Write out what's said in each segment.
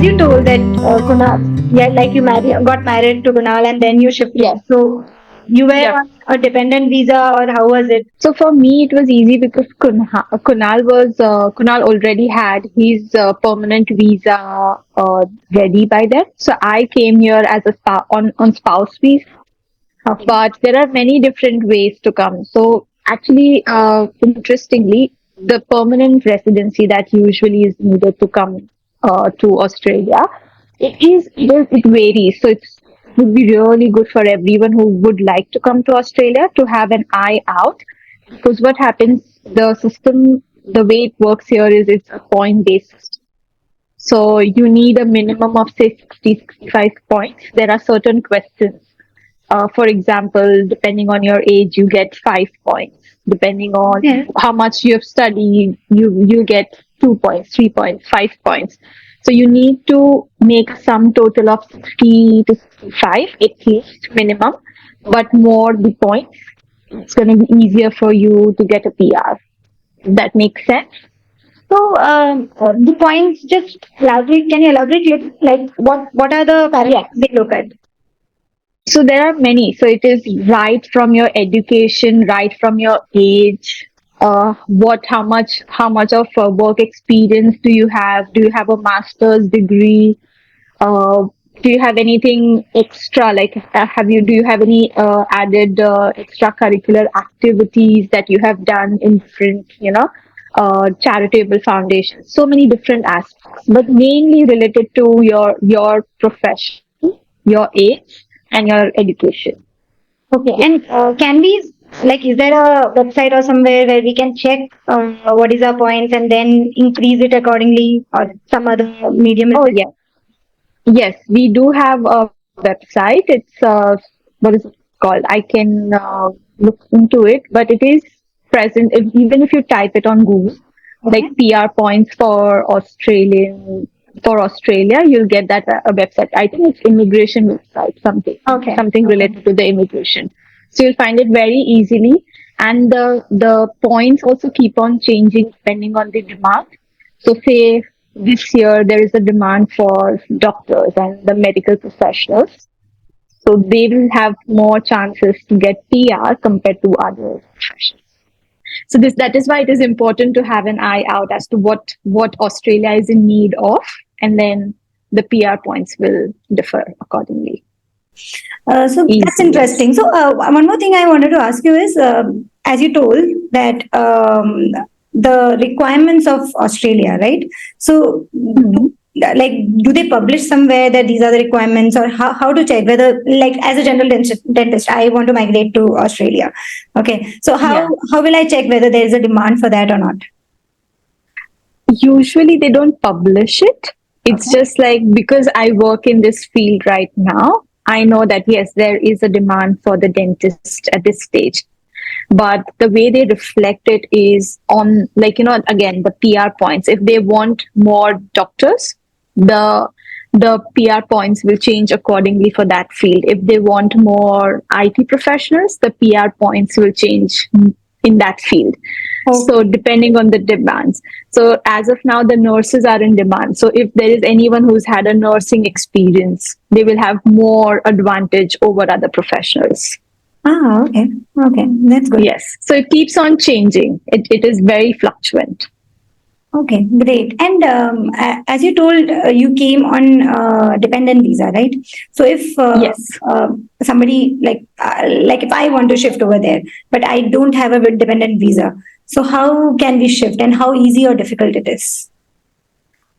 you told that Kunal, yeah, like you got married to Kunal and then you shifted. Yes. So you were Yep. on a dependent visa, or how was it? So for me, it was easy because Kunal already had his permanent visa ready by then. So I came here as a on spouse visa. Okay. But there are many different ways to come. So actually, interestingly, the permanent residency that usually is needed to come to Australia, it varies. So it would be really good for everyone who would like to come to Australia to have an eye out, because what happens, the system, the way it works here is it's a point based system. So you need a minimum of say 60, 65 points. There are certain questions, for example, depending on your age, you get 5 points. Depending on Yes. how much you have studied, you get 2 points, 3 points, 5 points. So you need to make a sum total of 60 to 65 at least minimum, but more the points, it's going to be easier for you to get a PR. If that makes sense. So the points, just elaborate. Can you elaborate? Like what are the parameters Yes. they look at? So there are many. So it is right from your education, right from your age. How much of work experience do you have? Do you have a master's degree? Uh, do you have anything extra? Like, do you have any added extracurricular activities that you have done in different, charitable foundations? So many different aspects, but mainly related to your profession, your age, and your education. Okay, and can we, like, is there a website or somewhere where we can check what is our points and then increase it accordingly, or some other medium? Is Oh, there? yes. Yes, we do have a website. It's what is it called? I can look into it, but it is present even if you type it on Google, like Okay. PR points for Australia, you'll get that a website. I think it's immigration website, Okay. something Okay. related to the immigration. So you'll find it very easily, and the points also keep on changing depending on the demand. So, say this year there is a demand for doctors and the medical professionals. So, they will have more chances to get PR compared to other professions. So, that is why it is important to have an eye out as to what Australia is in need of, and then the PR points will differ accordingly. So that's Easy, yes. interesting. So one more thing I wanted to ask you is, as you told that the requirements of Australia, right? So, Mhm. like, do they publish somewhere that these are the requirements, or how to check whether, like, as a general dentist, I want to migrate to Australia. Okay, so Yeah. how will I check whether there is a demand for that or not? Usually they don't publish it. It's Okay. just like, because I work in this field right now, I know that yes, there is a demand for the dentist at this stage. But the way they reflect it is on, like, again, the PR points. If they want more doctors, the the PR points will change accordingly for that field. If they want more IT professionals, the PR points will change in that field. So Okay. depending on the demands. So as of now, the nurses are in demand. So if there is anyone who's had a nursing experience, they will have more advantage over other professionals. Ah, okay. Okay, that's good. Yes. So it keeps on changing. It is very fluctuant. Okay, great. And as you told, you came on dependent visa, right? So if Yes. somebody like if I want to shift over there, but I don't have a dependent visa, so how can we shift, and how easy or difficult it is?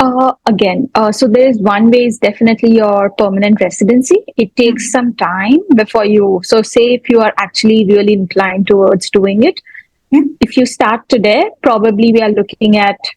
So there is one way is definitely your permanent residency. It takes Hmm. some time before so say if you are actually really inclined towards doing it, Yeah. if you start today, probably we are looking at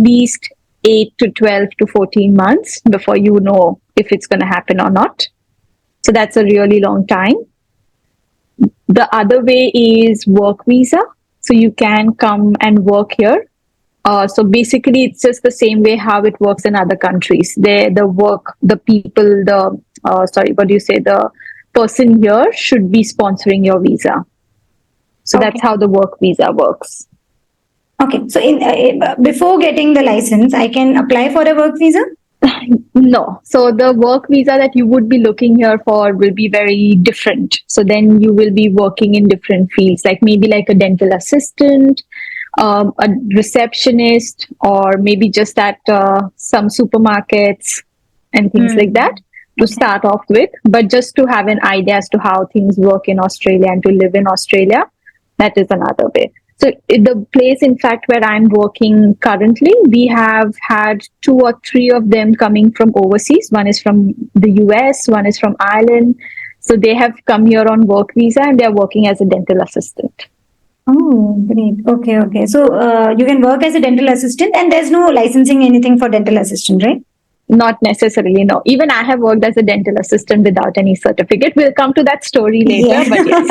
least 8 to 12 to 14 months before you know if it's going to happen or not. So that's a really long time. The other way is work visa. So you can come and work here. So basically, it's just the same way how it works in other countries. The people, what do you say? The person here should be sponsoring your visa. So Okay. that's how the work visa works. Okay. So in before getting the license, I can apply for a work visa. No. So the work visa that you would be looking here for will be very different. So then you will be working in different fields, like maybe like a dental assistant, a receptionist, or maybe just at some supermarkets and things like that Hmm. to Okay. start off with. But just to have an idea as to how things work in Australia and to live in Australia, that is another way. So the place, in fact, where I'm working currently, we have had two or three of them coming from overseas. One is from the US, one is from Ireland. So they have come here on work visa and they're working as a dental assistant. Oh, great. Okay, okay. So you can work as a dental assistant, and there's no licensing anything for dental assistant, right? Not necessarily, no. Even I have worked as a dental assistant without any certificate. We'll come to that story Yeah. later, but yes.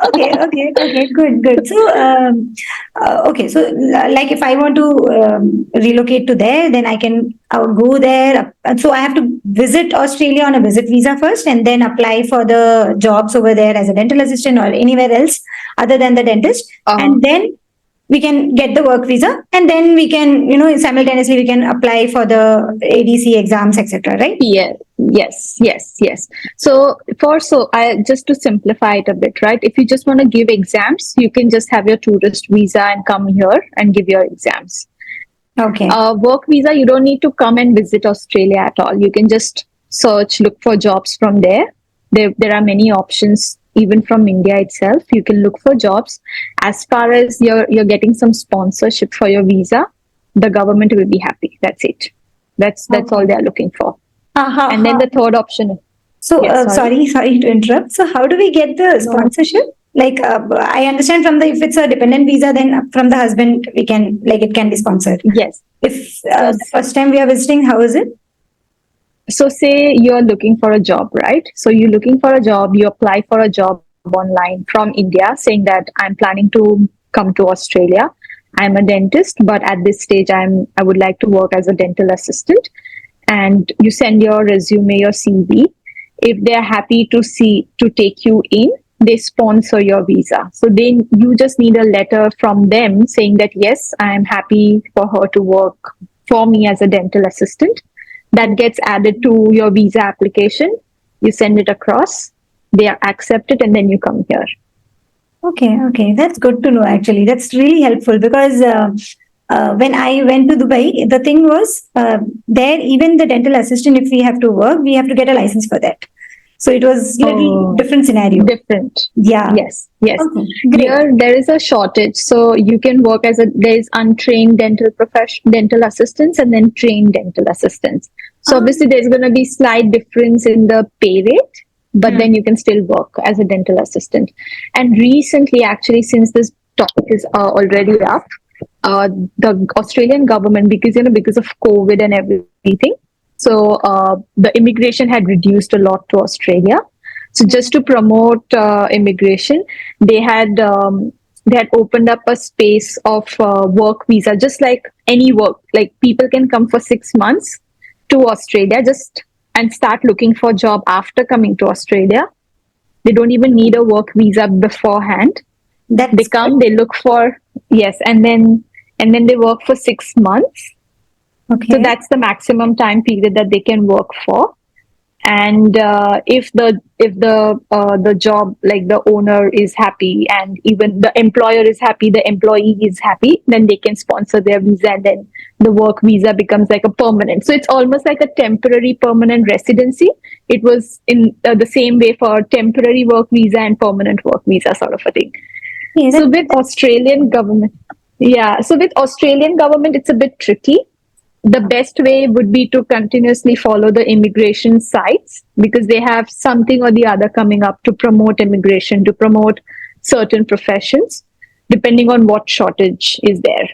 Okay, okay, okay. Good, good. So, okay. So, like, if I want to relocate to there, then I can go there. So, I have to visit Australia on a visit visa first, and then apply for the jobs over there as a dental assistant or anywhere else other than the dentist, Uh, and then we can get the work visa, and then we can, simultaneously we can apply for the ADC exams, etc. Right? yes, yes, yes, yes. So I just to simplify it a bit, right? If you just want to give exams, you can just have your tourist visa and come here and give your exams. Okay. Work visa, you don't need to come and visit Australia at all. You can just search, look for jobs from there. There are many options even from India itself. You can look for jobs. As far as you're getting some sponsorship for your visa, the government will be happy. That's it. That's all Okay. they are looking for. And then Uh-huh. the third option, So, yes, sorry. sorry to interrupt. So, how do we get the No. sponsorship? Like, I understand from the if it's a dependent visa, then from the husband we can like it can be sponsored. Yes. If So the first time we are visiting, how is it? So say you're looking for a job, right? So you're looking for a job, you apply for a job online from India saying that I'm planning to come to Australia. I'm a dentist, but at this stage I would like to work as a dental assistant. And you send your resume, your CV. If they're happy to take you in, they sponsor your visa. So then you just need a letter from them saying that yes, I am happy for her to work for me as a dental assistant. That gets added to your visa application. You send it across, they accept it, and then you come here. Okay, okay, that's good to know. Actually, that's really helpful because when I went to Dubai, the thing was there even the dental assistant, if we have to work, we have to get a license for that. So it was little Oh, different scenario. different. Yeah. Yes, yes. Okay, great. Here there is a shortage, so you can work as a there is untrained dental assistants and then trained dental assistants. So obviously there's going to be slight difference in the pay rate, but Hmm. then you can still work as a dental assistant. And recently, actually, since this topic is already up, the Australian government, because of COVID and everything, so the immigration had reduced a lot to Australia. So just to promote immigration, they had they had opened up a space of work visa, just like any work. Like people can come for 6 months to Australia, just and start looking for a job after coming to Australia. They don't even need a work visa beforehand. They That's good. come, they look for yes, and then they work for 6 months. So Okay. that's the maximum time period that they can work for. And if the job, like the owner is happy and even the employer is happy, the employee is happy, then they can sponsor their visa, and then the work visa becomes like a permanent. So it's almost like a temporary permanent residency. It was in the same way for temporary work visa and permanent work visa sort of a thing. Yeah, So with Australian government, yeah, so with Australian government, it's a bit tricky. The best way would be to continuously follow the immigration sites because they have something or the other coming up to promote immigration, to promote certain professions, depending on what shortage is there.